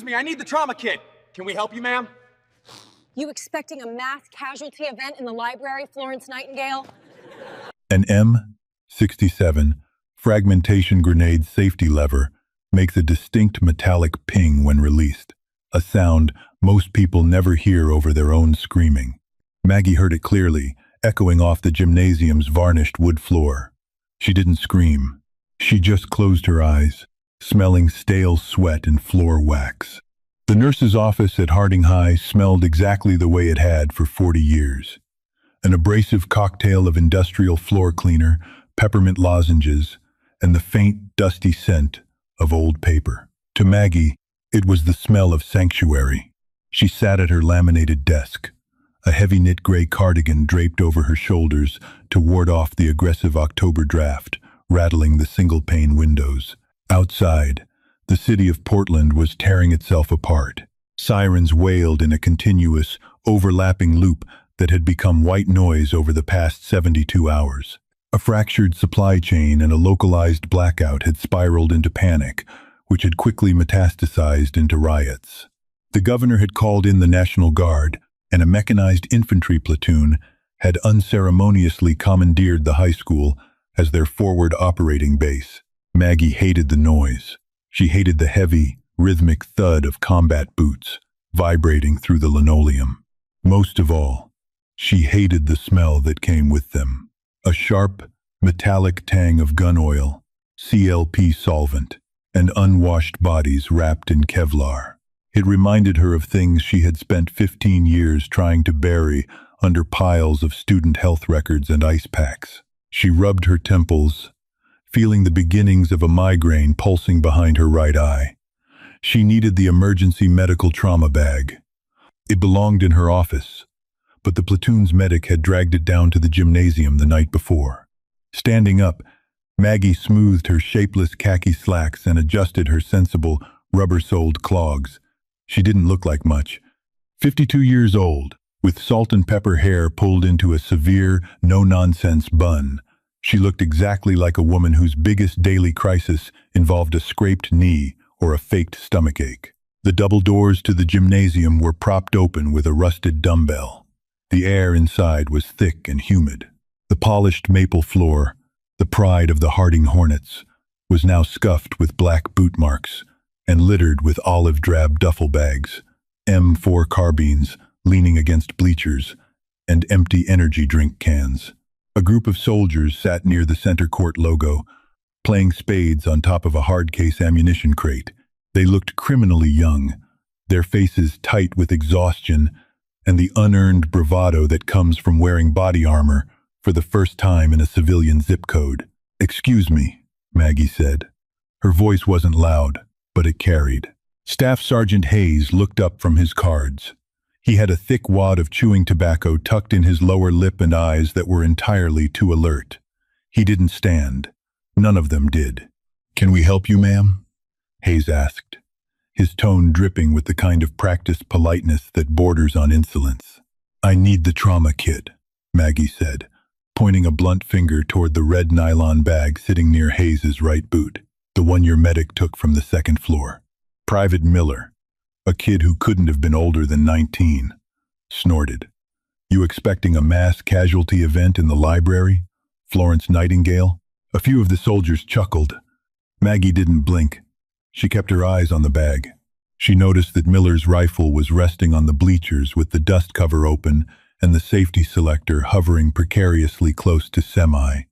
me, I need the trauma kit. Can we help you, ma'am? You expecting a mass casualty event in the library, Florence Nightingale? An M67 fragmentation grenade safety lever makes a distinct metallic ping when released, a sound most people never hear over their own screaming. Maggie heard it clearly, echoing off the gymnasium's varnished wood floor. She didn't scream. She just closed her eyes, smelling stale sweat and floor wax. The nurse's office at Harding High smelled exactly the way it had for 40 years. An abrasive cocktail of industrial floor cleaner, peppermint lozenges, and the faint, dusty scent of old paper. To Maggie, it was the smell of sanctuary. She sat at her laminated desk, a heavy knit gray cardigan draped over her shoulders to ward off the aggressive October draft, rattling the single-pane windows. Outside, the city of Portland was tearing itself apart. Sirens wailed in a continuous, overlapping loop that had become white noise over the past 72 hours. A fractured supply chain and a localized blackout had spiraled into panic, which had quickly metastasized into riots. The governor had called in the National Guard, and a mechanized infantry platoon had unceremoniously commandeered the high school as their forward operating base. Maggie hated the noise. She hated the heavy, rhythmic thud of combat boots vibrating through the linoleum. Most of all, she hated the smell that came with them. A sharp, metallic tang of gun oil, CLP solvent, and unwashed bodies wrapped in Kevlar. It reminded her of things she had spent 15 years trying to bury under piles of student health records and ice packs. She rubbed her temples, feeling the beginnings of a migraine pulsing behind her right eye. She needed the emergency medical trauma bag. It belonged in her office, but the platoon's medic had dragged it down to the gymnasium the night before. Standing up, Maggie smoothed her shapeless khaki slacks and adjusted her sensible, rubber-soled clogs. She didn't look like much. 52 years old, with salt and pepper hair pulled into a severe, no-nonsense bun. She looked exactly like a woman whose biggest daily crisis involved a scraped knee or a faked stomachache. The double doors to the gymnasium were propped open with a rusted dumbbell. The air inside was thick and humid. The polished maple floor, the pride of the Harding Hornets, was now scuffed with black boot marks and littered with olive-drab duffel bags, M4 carbines leaning against bleachers, and empty energy drink cans. A group of soldiers sat near the center court logo, playing spades on top of a hard-case ammunition crate. They looked criminally young, their faces tight with exhaustion and the unearned bravado that comes from wearing body armor for the first time in a civilian zip code. "Excuse me," Maggie said. Her voice wasn't loud, but it carried. Staff Sergeant Hayes looked up from his cards. He had a thick wad of chewing tobacco tucked in his lower lip and eyes that were entirely too alert. He didn't stand. None of them did. "Can we help you, ma'am?" Hayes asked, his tone dripping with the kind of practiced politeness that borders on insolence. "I need the trauma kit," Maggie said, pointing a blunt finger toward the red nylon bag sitting near Hayes's right boot, the one your medic took from the second floor. Private Miller, a kid who couldn't have been older than 19, snorted. "You expecting a mass casualty event in the library, Florence Nightingale?" A few of the soldiers chuckled. Maggie didn't blink. She kept her eyes on the bag. She noticed that Miller's rifle was resting on the bleachers with the dust cover open and the safety selector hovering precariously close to semi.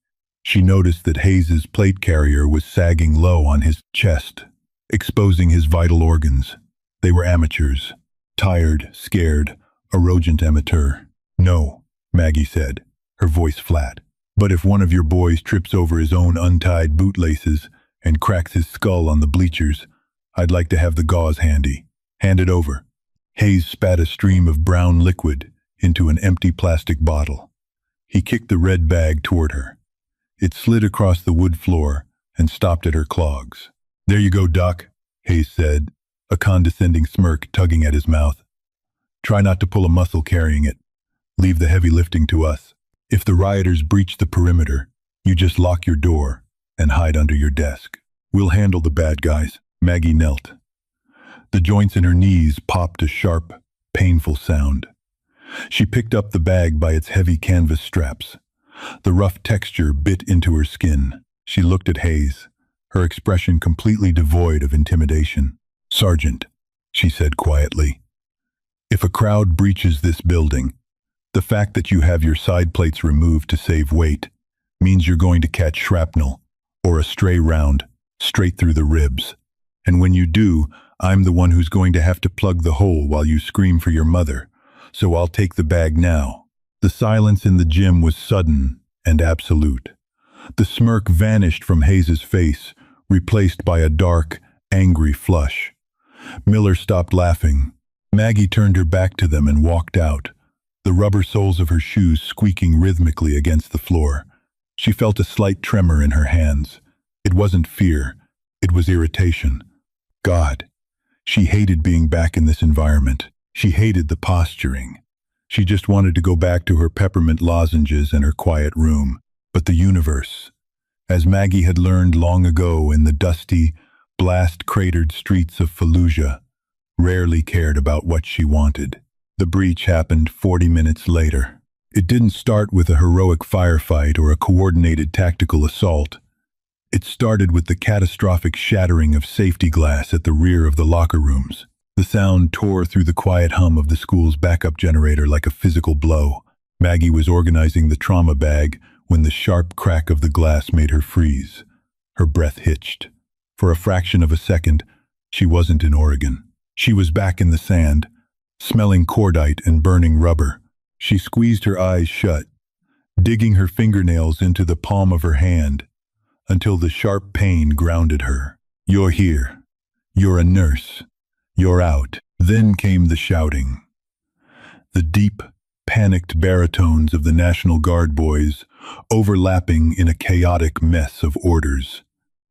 She noticed that Hayes's plate carrier was sagging low on his chest, exposing his vital organs. They were amateurs. Tired, scared, arrogant amateur. "No," Maggie said, her voice flat. "But if one of your boys trips over his own untied bootlaces and cracks his skull on the bleachers, I'd like to have the gauze handy. Hand it over." Hayes spat a stream of brown liquid into an empty plastic bottle. He kicked the red bag toward her. It slid across the wood floor and stopped at her clogs. "There you go, Doc," Hayes said, a condescending smirk tugging at his mouth. "Try not to pull a muscle carrying it. Leave the heavy lifting to us. If the rioters breach the perimeter, you just lock your door and hide under your desk. We'll handle the bad guys." Maggie knelt. The joints in her knees popped a sharp, painful sound. She picked up the bag by its heavy canvas straps. The rough texture bit into her skin. She looked at Hayes, her expression completely devoid of intimidation. "Sergeant," she said quietly, "if a crowd breaches this building, the fact that you have your side plates removed to save weight means you're going to catch shrapnel, or a stray round, straight through the ribs. And when you do, I'm the one who's going to have to plug the hole while you scream for your mother, so I'll take the bag now." The silence in the gym was sudden and absolute. The smirk vanished from Hayes's face, replaced by a dark, angry flush. Miller stopped laughing. Maggie turned her back to them and walked out, the rubber soles of her shoes squeaking rhythmically against the floor. She felt a slight tremor in her hands. It wasn't fear, it was irritation. God, she hated being back in this environment. She hated the posturing. She just wanted to go back to her peppermint lozenges and her quiet room. But the universe, as Maggie had learned long ago in the dusty, blast-cratered streets of Fallujah, rarely cared about what she wanted. The breach happened 40 minutes later. It didn't start with a heroic firefight or a coordinated tactical assault. It started with the catastrophic shattering of safety glass at the rear of the locker rooms. The sound tore through the quiet hum of the school's backup generator like a physical blow. Maggie was organizing the trauma bag when the sharp crack of the glass made her freeze. Her breath hitched. For a fraction of a second, she wasn't in Oregon. She was back in the sand, smelling cordite and burning rubber. She squeezed her eyes shut, digging her fingernails into the palm of her hand until the sharp pain grounded her. "You're here. You're a nurse. You're out." Then came the shouting. The deep, panicked baritones of the National Guard boys, overlapping in a chaotic mess of orders.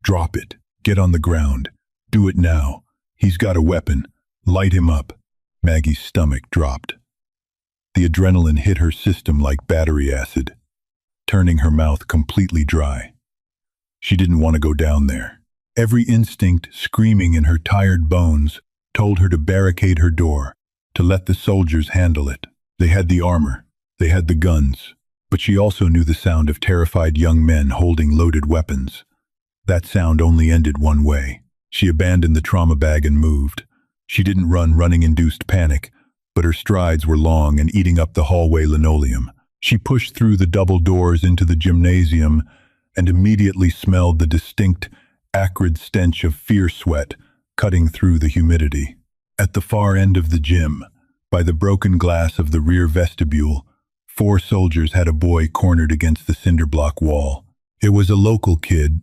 "Drop it. Get on the ground. Do it now. He's got a weapon. Light him up." Maggie's stomach dropped. The adrenaline hit her system like battery acid, turning her mouth completely dry. She didn't want to go down there. Every instinct screaming in her tired bones told her to barricade her door, to let the soldiers handle it. They had the armor, they had the guns, but she also knew the sound of terrified young men holding loaded weapons. That sound only ended one way. She abandoned the trauma bag and moved. She didn't run running-induced panic, but her strides were long and eating up the hallway linoleum. She pushed through the double doors into the gymnasium and immediately smelled the distinct, acrid stench of fear sweat cutting through the humidity. At the far end of the gym, by the broken glass of the rear vestibule, 4 soldiers had a boy cornered against the cinder block wall. It was a local kid,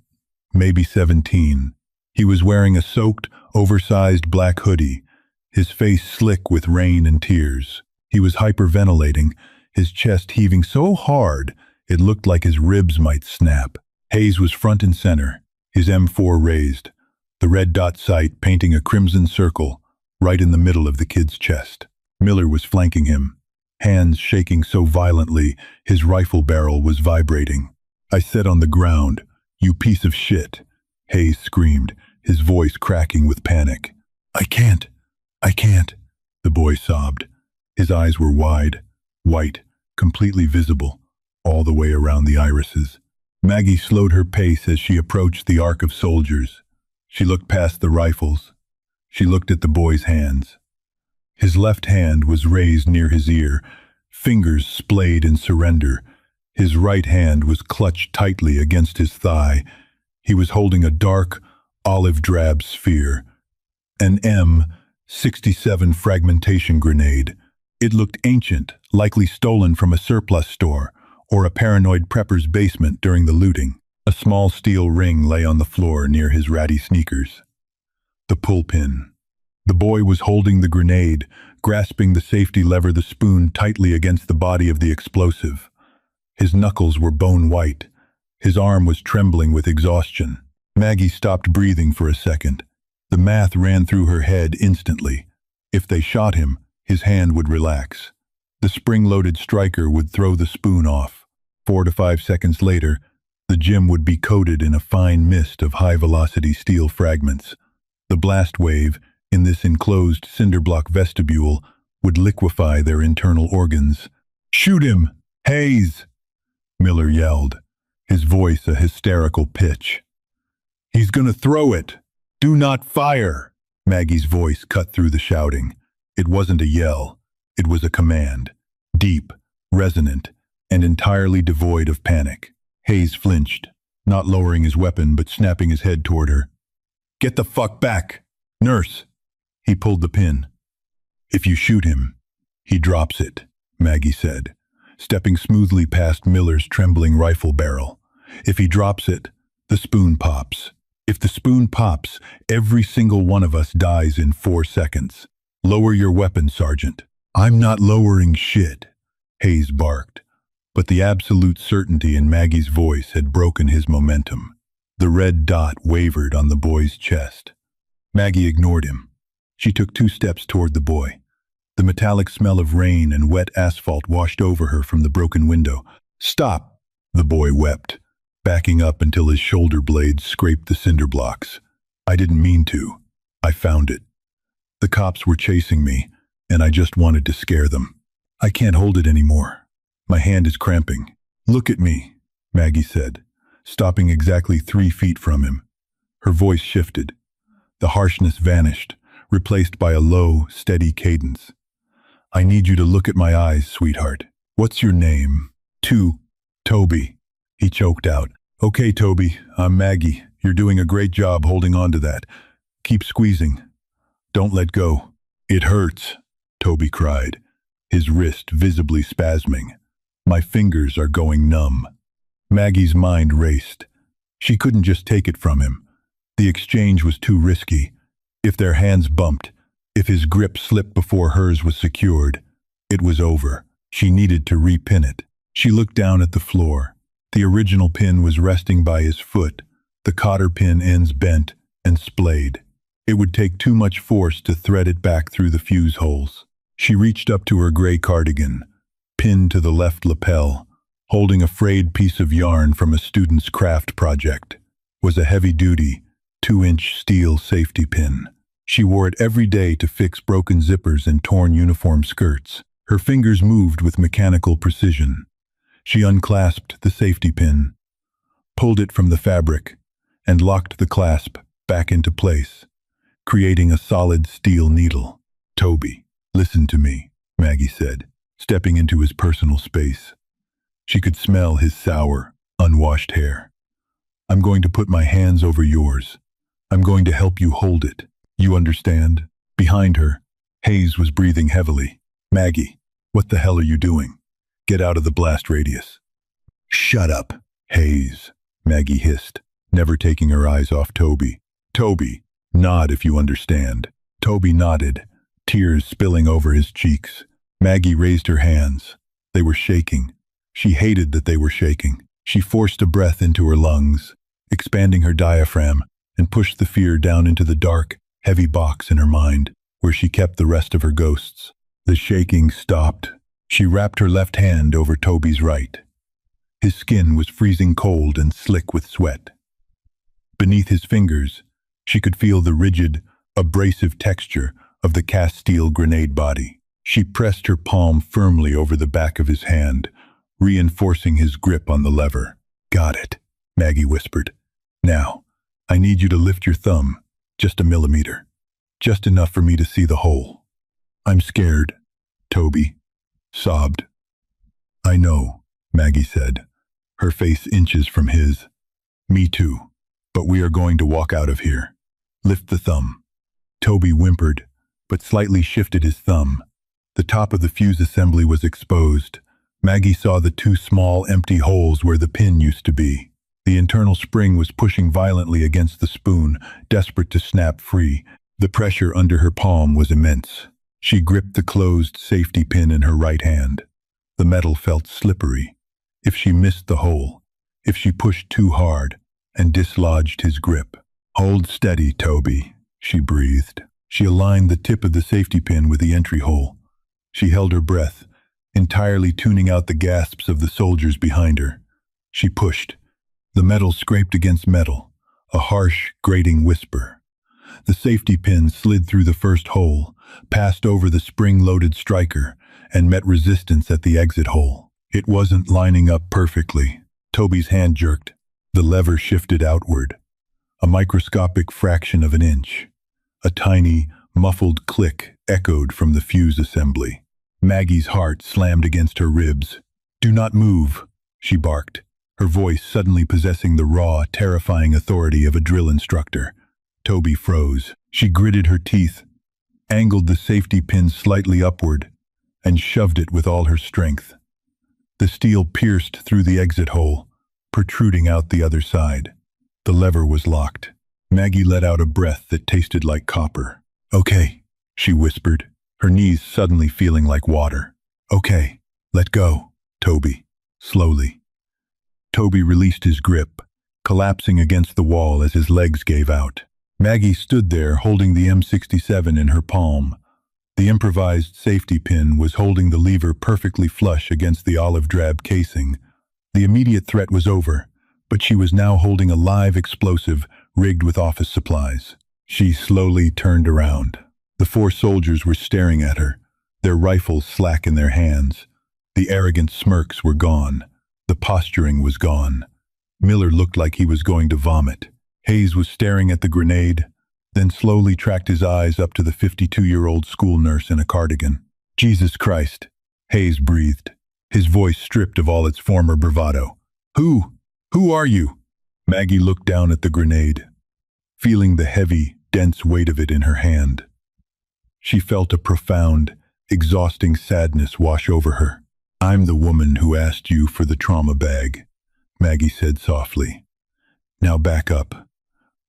maybe 17. He was wearing a soaked, oversized black hoodie, his face slick with rain and tears. He was hyperventilating, his chest heaving so hard it looked like his ribs might snap. Hayes was front and center, his M4 raised, the red dot sight painting a crimson circle right in the middle of the kid's chest. Miller was flanking him, hands shaking so violently his rifle barrel was vibrating. "I said on the ground, you piece of shit," Hayes screamed, his voice cracking with panic. I can't, the boy sobbed. His eyes were wide, white, completely visible, all the way around the irises. Maggie slowed her pace as she approached the arc of soldiers. She looked past the rifles. She looked at the boy's hands. His left hand was raised near his ear, fingers splayed in surrender. His right hand was clutched tightly against his thigh. He was holding a dark, olive-drab sphere, an M67 fragmentation grenade. It looked ancient, likely stolen from a surplus store or a paranoid prepper's basement during the looting. A small steel ring lay on the floor near his ratty sneakers. The pull pin. The boy was holding the grenade, grasping the safety lever, the spoon, tightly against the body of the explosive. His knuckles were bone white. His arm was trembling with exhaustion. Maggie stopped breathing for a second. The math ran through her head instantly. If they shot him, his hand would relax. The spring-loaded striker would throw the spoon off. 4 to 5 seconds later, the gym would be coated in a fine mist of high-velocity steel fragments. The blast wave, in this enclosed cinderblock vestibule would liquefy their internal organs. "Shoot him! Hayes!" Miller yelled, his voice a hysterical pitch. "He's gonna throw it! Do not fire!" Maggie's voice cut through the shouting. It wasn't a yell, it was a command, deep, resonant, and entirely devoid of panic. Hayes flinched, not lowering his weapon but snapping his head toward her. "Get the fuck back! Nurse!" He pulled the pin. "If you shoot him, he drops it," Maggie said, stepping smoothly past Miller's trembling rifle barrel. "If he drops it, the spoon pops. If the spoon pops, every single one of us dies in 4 seconds. Lower your weapon, Sergeant." "I'm not lowering shit," Hayes barked, but the absolute certainty in Maggie's voice had broken his momentum. The red dot wavered on the boy's chest. Maggie ignored him. She took 2 steps toward the boy. The metallic smell of rain and wet asphalt washed over her from the broken window. "Stop!" the boy wept, backing up until his shoulder blades scraped the cinder blocks. "I didn't mean to. I found it. The cops were chasing me, and I just wanted to scare them. I can't hold it anymore. My hand is cramping." "Look at me," Maggie said, stopping exactly 3 feet from him. Her voice shifted. The harshness vanished, replaced by a low, steady cadence. "I need you to look at my eyes, sweetheart. What's your name?" Toby," he choked out. "Okay, Toby, I'm Maggie. You're doing a great job holding on to that. Keep squeezing. Don't let go." "It hurts," Toby cried, his wrist visibly spasming. "My fingers are going numb." Maggie's mind raced. She couldn't just take it from him. The exchange was too risky. If their hands bumped, if his grip slipped before hers was secured, it was over. She needed to repin it. She looked down at the floor. The original pin was resting by his foot, the cotter pin ends bent and splayed. It would take too much force to thread it back through the fuse holes. She reached up to her gray cardigan, pinned to the left lapel, holding a frayed piece of yarn from a student's craft project. Was a heavy-duty, 2-inch steel safety pin. She wore it every day to fix broken zippers and torn uniform skirts. Her fingers moved with mechanical precision. She unclasped the safety pin, pulled it from the fabric, and locked the clasp back into place, creating a solid steel needle. "Toby, listen to me," Maggie said, stepping into his personal space. She could smell his sour, unwashed hair. "I'm going to put my hands over yours. I'm going to help you hold it. You understand?" Behind her, Hayes was breathing heavily. "Maggie, what the hell are you doing? Get out of the blast radius." "Shut up, Hayes," Maggie hissed, never taking her eyes off Toby. "Toby, nod if you understand." Toby nodded, tears spilling over his cheeks. Maggie raised her hands. They were shaking. She hated that they were shaking. She forced a breath into her lungs, expanding her diaphragm, and pushed the fear down into the dark, heavy box in her mind, where she kept the rest of her ghosts. The shaking stopped. She wrapped her left hand over Toby's right. His skin was freezing cold and slick with sweat. Beneath his fingers, she could feel the rigid, abrasive texture of the cast steel grenade body. She pressed her palm firmly over the back of his hand, reinforcing his grip on the lever. "Got it," Maggie whispered. "Now, I need you to lift your thumb, just a millimeter. Just enough for me to see the hole." "I'm scared," Toby sobbed. "I know," Maggie said, her face inches from his. "Me too. But we are going to walk out of here. Lift the thumb." Toby whimpered, but slightly shifted his thumb. The top of the fuse assembly was exposed. Maggie saw the 2 small, empty holes where the pin used to be. The internal spring was pushing violently against the spoon, desperate to snap free. The pressure under her palm was immense. She gripped the closed safety pin in her right hand. The metal felt slippery. If she missed the hole, if she pushed too hard and dislodged his grip. "Hold steady, Toby," she breathed. She aligned the tip of the safety pin with the entry hole. She held her breath, entirely tuning out the gasps of the soldiers behind her. She pushed. The metal scraped against metal, a harsh, grating whisper. The safety pin slid through the first hole, passed over the spring-loaded striker, and met resistance at the exit hole. It wasn't lining up perfectly. Toby's hand jerked. The lever shifted outward. A microscopic fraction of an inch. A tiny, muffled click echoed from the fuse assembly. Maggie's heart slammed against her ribs. "Do not move," she barked, her voice suddenly possessing the raw, terrifying authority of a drill instructor. Toby froze. She gritted her teeth, angled the safety pin slightly upward, and shoved it with all her strength. The steel pierced through the exit hole, protruding out the other side. The lever was locked. Maggie let out a breath that tasted like copper. "Okay," she whispered, her knees suddenly feeling like water. "Okay, let go, Toby." Slowly. Toby released his grip, collapsing against the wall as his legs gave out. Maggie stood there holding the M67 in her palm. The improvised safety pin was holding the lever perfectly flush against the olive-drab casing. The immediate threat was over, but she was now holding a live explosive rigged with office supplies. She slowly turned around. The 4 soldiers were staring at her, their rifles slack in their hands. The arrogant smirks were gone. The posturing was gone. Miller looked like he was going to vomit. Hayes was staring at the grenade, then slowly tracked his eyes up to the 52-year-old school nurse in a cardigan. "Jesus Christ," Hayes breathed, his voice stripped of all its former bravado. Who are you?" Maggie looked down at the grenade, feeling the heavy, dense weight of it in her hand. She felt a profound, exhausting sadness wash over her. "I'm the woman who asked you for the trauma bag," Maggie said softly. "Now back up.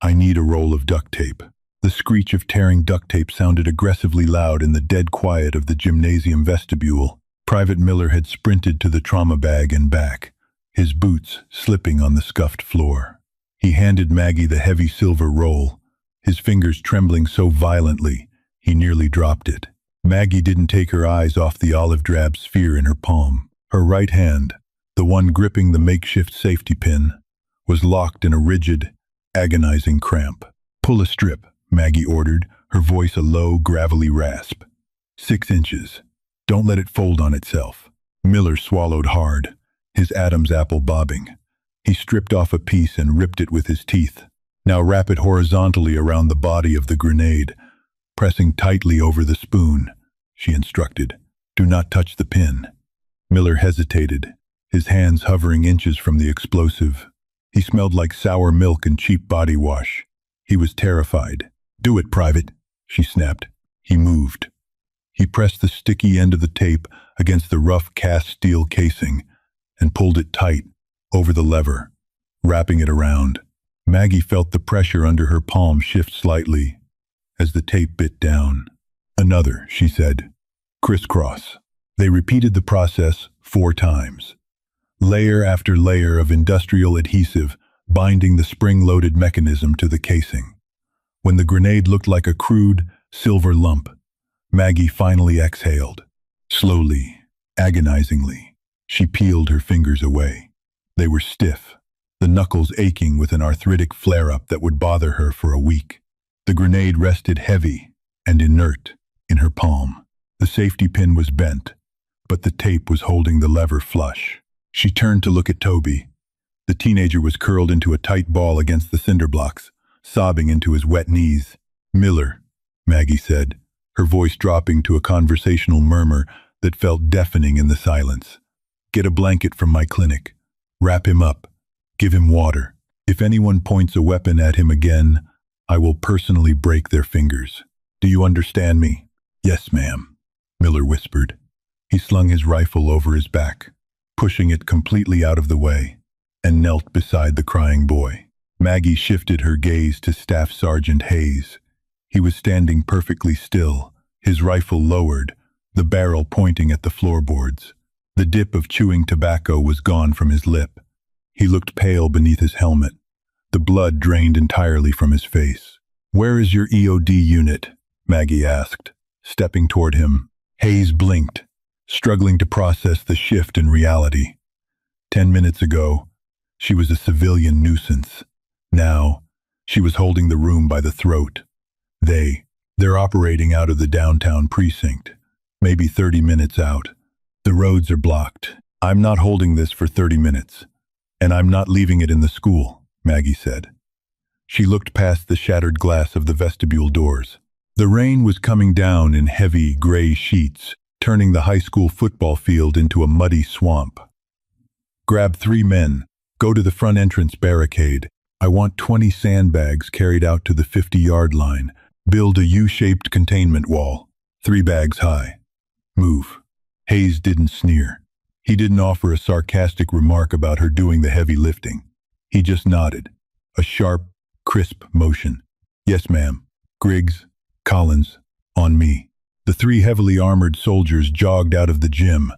I need a roll of duct tape." The screech of tearing duct tape sounded aggressively loud in the dead quiet of the gymnasium vestibule. Private Miller had sprinted to the trauma bag and back, his boots slipping on the scuffed floor. He handed Maggie the heavy silver roll, his fingers trembling so violently he nearly dropped it. Maggie didn't take her eyes off the olive-drab sphere in her palm. Her right hand, the one gripping the makeshift safety pin, was locked in a rigid, agonizing cramp. "Pull a strip," Maggie ordered, her voice a low, gravelly rasp. 6 inches. Don't let it fold on itself. Miller swallowed hard, his Adam's apple bobbing. He stripped off a piece and ripped it with his teeth. "Now wrap it horizontally around the body of the grenade, pressing tightly over the spoon," she instructed. "Do not touch the pin." Miller hesitated, his hands hovering inches from the explosive. He smelled like sour milk and cheap body wash. He was terrified. "Do it, Private," she snapped. He moved. He pressed the sticky end of the tape against the rough cast steel casing and pulled it tight over the lever, wrapping it around. Maggie felt the pressure under her palm shift slightly as the tape bit down. "Another," she said. "Crisscross." They repeated the process 4 times. Layer after layer of industrial adhesive binding the spring-loaded mechanism to the casing. When the grenade looked like a crude, silver lump, Maggie finally exhaled. Slowly, agonizingly, she peeled her fingers away. They were stiff, the knuckles aching with an arthritic flare-up that would bother her for a week. The grenade rested heavy and inert in her palm. The safety pin was bent, but the tape was holding the lever flush. She turned to look at Toby. The teenager was curled into a tight ball against the cinder blocks, sobbing into his wet knees. "Miller," Maggie said, her voice dropping to a conversational murmur that felt deafening in the silence. "Get a blanket from my clinic. Wrap him up. Give him water. If anyone points a weapon at him again, I will personally break their fingers. Do you understand me?" "Yes, ma'am," Miller whispered. He slung his rifle over his back, pushing it completely out of the way, and knelt beside the crying boy. Maggie shifted her gaze to Staff Sergeant Hayes. He was standing perfectly still, his rifle lowered, the barrel pointing at the floorboards. The dip of chewing tobacco was gone from his lip. He looked pale beneath his helmet. The blood drained entirely from his face. "Where is your EOD unit?" Maggie asked, stepping toward him. Hayes blinked, struggling to process the shift in reality. 10 minutes ago, she was a civilian nuisance. Now, she was holding the room by the throat. They're operating out of the downtown precinct, maybe 30 minutes out. The roads are blocked. I'm not holding this for 30 minutes, and I'm not leaving it in the school, Maggie said. She looked past the shattered glass of the vestibule doors. The rain was coming down in heavy, gray sheets, turning the high school football field into a muddy swamp. Grab 3 men. Go to the front entrance barricade. I want 20 sandbags carried out to the 50-yard line. Build a U-shaped containment wall, 3 bags high. Move. Hayes didn't sneer. He didn't offer a sarcastic remark about her doing the heavy lifting. He just nodded. A sharp, crisp motion. Yes, ma'am. Griggs, Collins, on me. The 3 heavily armored soldiers jogged out of the gym,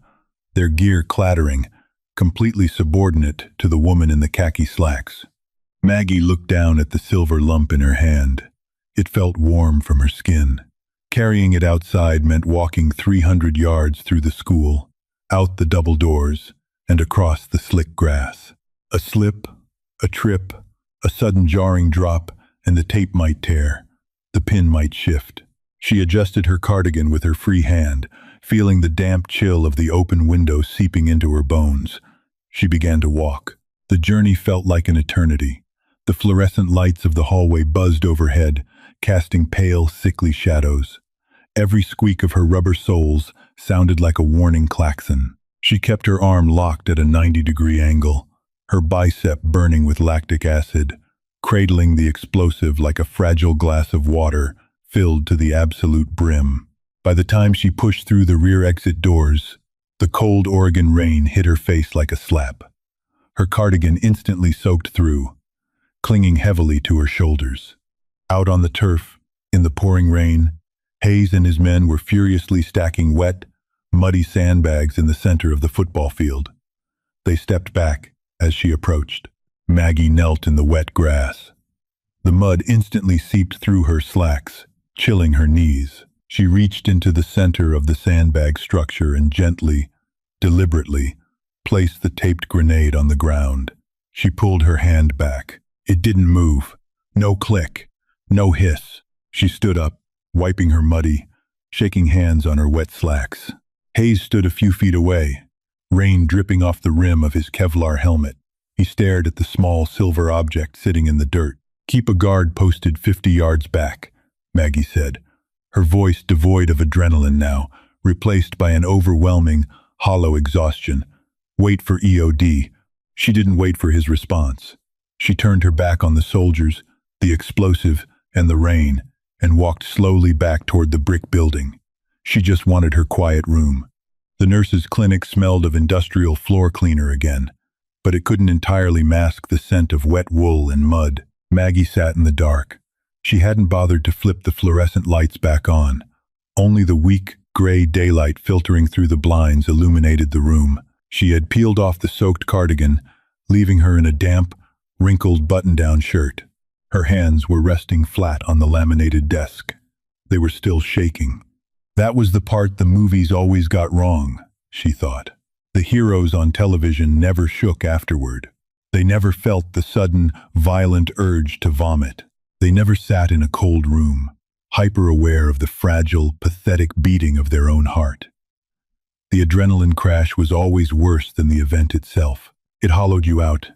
their gear clattering, completely subordinate to the woman in the khaki slacks. Maggie looked down at the silver lump in her hand. It felt warm from her skin. Carrying it outside meant walking 300 yards through the school, out the double doors, and across the slick grass. A slip, a trip, a sudden jarring drop, and the tape might tear. The pin might shift. She adjusted her cardigan with her free hand, feeling the damp chill of the open window seeping into her bones. She began to walk. The journey felt like an eternity. The fluorescent lights of the hallway buzzed overhead, casting pale, sickly shadows. Every squeak of her rubber soles sounded like a warning klaxon. She kept her arm locked at a 90-degree angle, her bicep burning with lactic acid, cradling the explosive like a fragile glass of water filled to the absolute brim. By the time she pushed through the rear exit doors, the cold Oregon rain hit her face like a slap. Her cardigan instantly soaked through, clinging heavily to her shoulders. Out on the turf, in the pouring rain, Hayes and his men were furiously stacking wet, muddy sandbags in the center of the football field. They stepped back as she approached. Maggie knelt in the wet grass. The mud instantly seeped through her slacks, chilling her knees. She reached into the center of the sandbag structure and gently, deliberately, placed the taped grenade on the ground. She pulled her hand back. It didn't move. No click. No hiss. She stood up, wiping her muddy, shaking hands on her wet slacks. Hayes stood a few feet away, rain dripping off the rim of his Kevlar helmet. He stared at the small silver object sitting in the dirt. Keep a guard posted 50 yards back, Maggie said, her voice devoid of adrenaline now, replaced by an overwhelming, hollow exhaustion. Wait for EOD. She didn't wait for his response. She turned her back on the soldiers, the explosive, and the rain, and walked slowly back toward the brick building. She just wanted her quiet room. The nurse's clinic smelled of industrial floor cleaner again, but it couldn't entirely mask the scent of wet wool and mud. Maggie sat in the dark. She hadn't bothered to flip the fluorescent lights back on. Only the weak, gray daylight filtering through the blinds illuminated the room. She had peeled off the soaked cardigan, leaving her in a damp, wrinkled button-down shirt. Her hands were resting flat on the laminated desk. They were still shaking. That was the part the movies always got wrong, she thought. The heroes on television never shook afterward. They never felt the sudden, violent urge to vomit. They never sat in a cold room, hyper-aware of the fragile, pathetic beating of their own heart. The adrenaline crash was always worse than the event itself. It hollowed you out,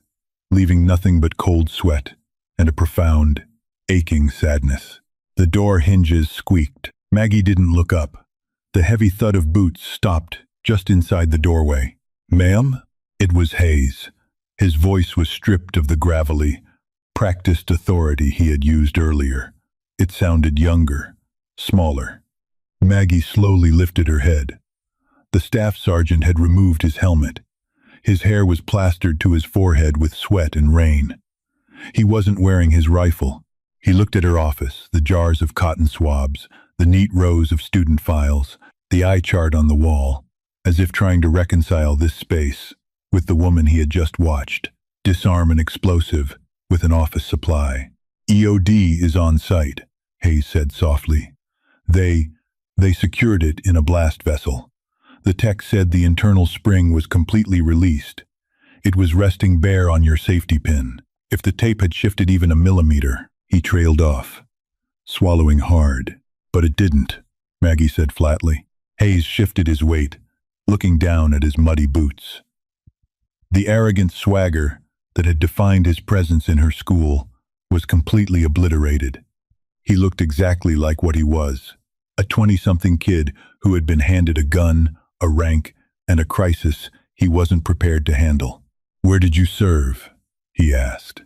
leaving nothing but cold sweat and a profound, aching sadness. The door hinges squeaked. Maggie didn't look up. The heavy thud of boots stopped just inside the doorway. "Ma'am?" It was Hayes. His voice was stripped of the gravelly, practiced authority he had used earlier. It sounded younger, smaller. Maggie slowly lifted her head. The staff sergeant had removed his helmet. His hair was plastered to his forehead with sweat and rain. He wasn't wearing his rifle. He looked at her office, the jars of cotton swabs, the neat rows of student files, the eye chart on the wall, as if trying to reconcile this space with the woman he had just watched disarm an explosive with an office supply. "EOD is on site," Hayes said softly. They secured it in a blast vessel. The tech said the internal spring was completely released. It was resting bare on your safety pin. If the tape had shifted even a millimeter, he trailed off. swallowing hard. But it didn't, Maggie said flatly. Hayes shifted his weight, looking down at his muddy boots. The arrogant swagger that had defined his presence in her school was completely obliterated. He looked exactly like what he was, a 20-something kid who had been handed a gun, a rank, and a crisis he wasn't prepared to handle. "Where did you serve?" he asked.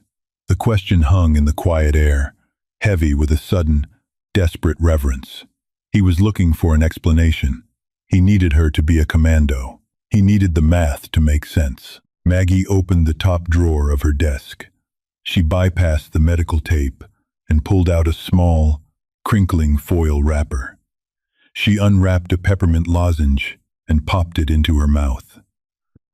The question hung in the quiet air, heavy with a sudden, desperate reverence. He was looking for an explanation. He needed her to be a commando. He needed the math to make sense. Maggie opened the top drawer of her desk. She bypassed the medical tape and pulled out a small, crinkling foil wrapper. She unwrapped a peppermint lozenge and popped it into her mouth.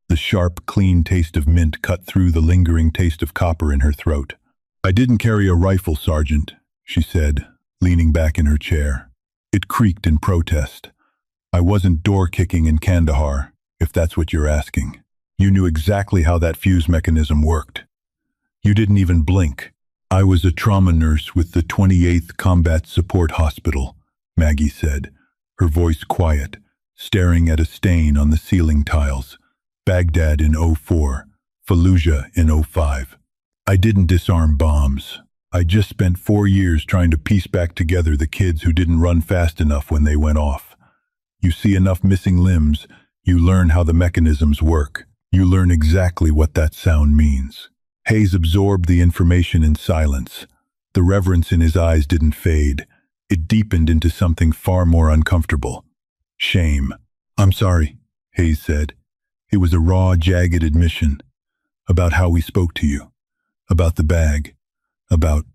The sharp, clean taste of mint cut through the lingering taste of copper in her throat. "I didn't carry a rifle, Sergeant," she said, leaning back in her chair. It creaked in protest. "I wasn't door-kicking in Kandahar, if that's what you're asking. You knew exactly how that fuse mechanism worked. You didn't even blink." "I was a trauma nurse with the 28th Combat Support Hospital," Maggie said, her voice quiet, staring at a stain on the ceiling tiles. "Baghdad in 04, Fallujah in 05. I didn't disarm bombs. I just spent 4 years trying to piece back together the kids who didn't run fast enough when they went off. You see enough missing limbs, you learn how the mechanisms work. You learn exactly what that sound means." Hayes absorbed the information in silence. The reverence in his eyes didn't fade. It deepened into something far more uncomfortable. Shame. "I'm sorry," Hayes said. It was a raw, jagged admission about how we spoke to you, about the bag, about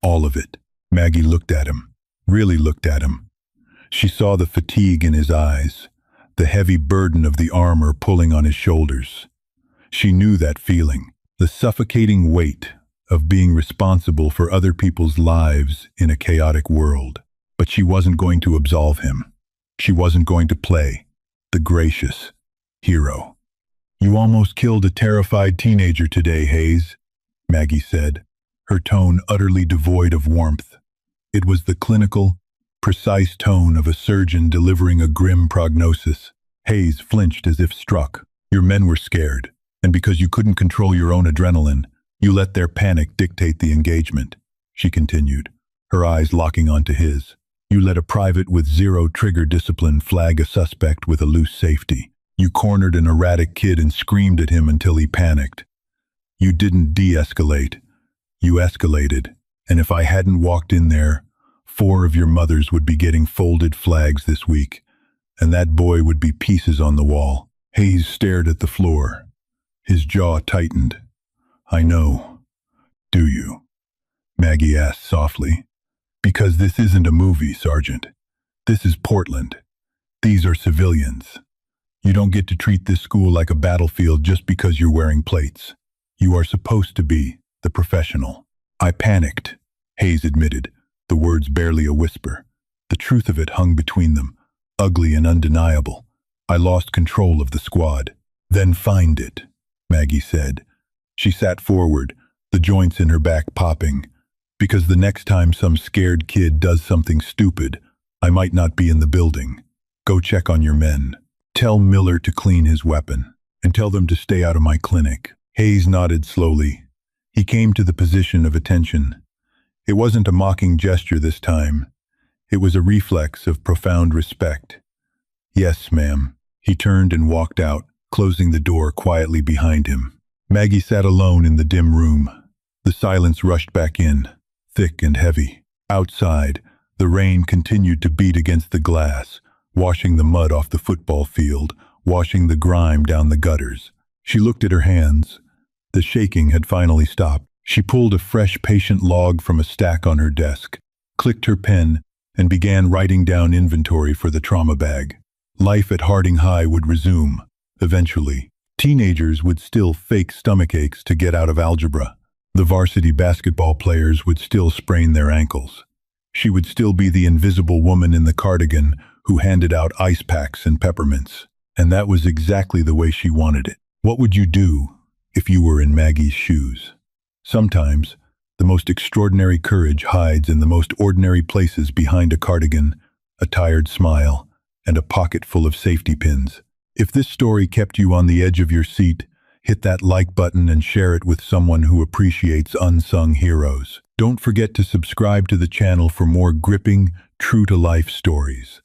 all of it. Maggie looked at him, really looked at him. She saw the fatigue in his eyes, the heavy burden of the armor pulling on his shoulders. She knew that feeling, the suffocating weight of being responsible for other people's lives in a chaotic world. But she wasn't going to absolve him. She wasn't going to play the gracious hero. "You almost killed a terrified teenager today, Hayes," Maggie said, her tone utterly devoid of warmth. It was the clinical, precise tone of a surgeon delivering a grim prognosis. Hayes flinched as if struck. "Your men were scared, and because you couldn't control your own adrenaline, you let their panic dictate the engagement," she continued, her eyes locking onto his. "You let a private with zero trigger discipline flag a suspect with a loose safety. You cornered an erratic kid and screamed at him until he panicked. You didn't de-escalate. You escalated, and if I hadn't walked in there, 4 of your mothers would be getting folded flags this week, and that boy would be pieces on the wall." Hayes stared at the floor. His jaw tightened. "I know. Do you?" Maggie asked softly. "Because this isn't a movie, Sergeant. This is Portland. These are civilians. You don't get to treat this school like a battlefield just because you're wearing plates. You are supposed to be the professional." "I panicked," Hayes admitted, the words barely a whisper. The truth of it hung between them, ugly and undeniable. "I lost control of the squad." "Then find it," Maggie said. She sat forward, the joints in her back popping. "Because the next time some scared kid does something stupid, I might not be in the building. Go check on your men. Tell Miller to clean his weapon, and tell them to stay out of my clinic." Hayes nodded slowly. He came to the position of attention. It wasn't a mocking gesture this time. It was a reflex of profound respect. "Yes, ma'am." He turned and walked out, closing the door quietly behind him. Maggie sat alone in the dim room. The silence rushed back in, thick and heavy. Outside, the rain continued to beat against the glass, washing the mud off the football field, washing the grime down the gutters. She looked at her hands. The shaking had finally stopped. She pulled a fresh patient log from a stack on her desk, clicked her pen, and began writing down inventory for the trauma bag. Life at Harding High would resume, eventually. Teenagers would still fake stomach aches to get out of algebra. The varsity basketball players would still sprain their ankles. She would still be the invisible woman in the cardigan who handed out ice packs and peppermints. And that was exactly the way she wanted it. What would you do if you were in Maggie's shoes? Sometimes, The most extraordinary courage hides in the most ordinary places behind a cardigan, a tired smile, and a pocket full of safety pins. If this story kept you on the edge of your seat, hit that like button and share it with someone who appreciates unsung heroes. Don't forget to subscribe to the channel for more gripping, true-to-life stories.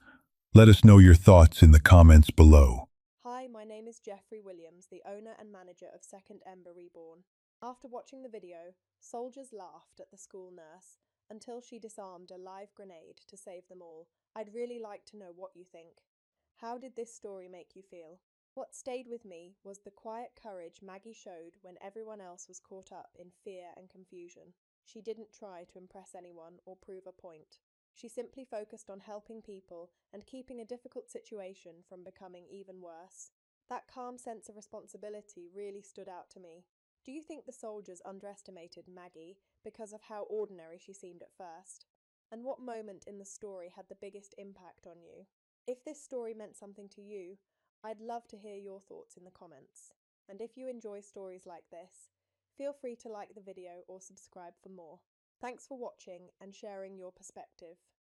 Let us know your thoughts in the comments below. Hi, my name is Jeffrey Williams, the owner and manager of Second Ember Reborn. After watching the video, soldiers laughed at the school nurse until she disarmed a live grenade to save them all. I'd really like to know what you think. How did this story make you feel? What stayed with me was the quiet courage Maggie showed when everyone else was caught up in fear and confusion. She didn't try to impress anyone or prove a point. She simply focused on helping people and keeping a difficult situation from becoming even worse. That calm sense of responsibility really stood out to me. Do you think the soldiers underestimated Maggie because of how ordinary she seemed at first? And what moment in the story had the biggest impact on you? If this story meant something to you, I'd love to hear your thoughts in the comments. And if you enjoy stories like this, feel free to like the video or subscribe for more. Thanks for watching and sharing your perspective.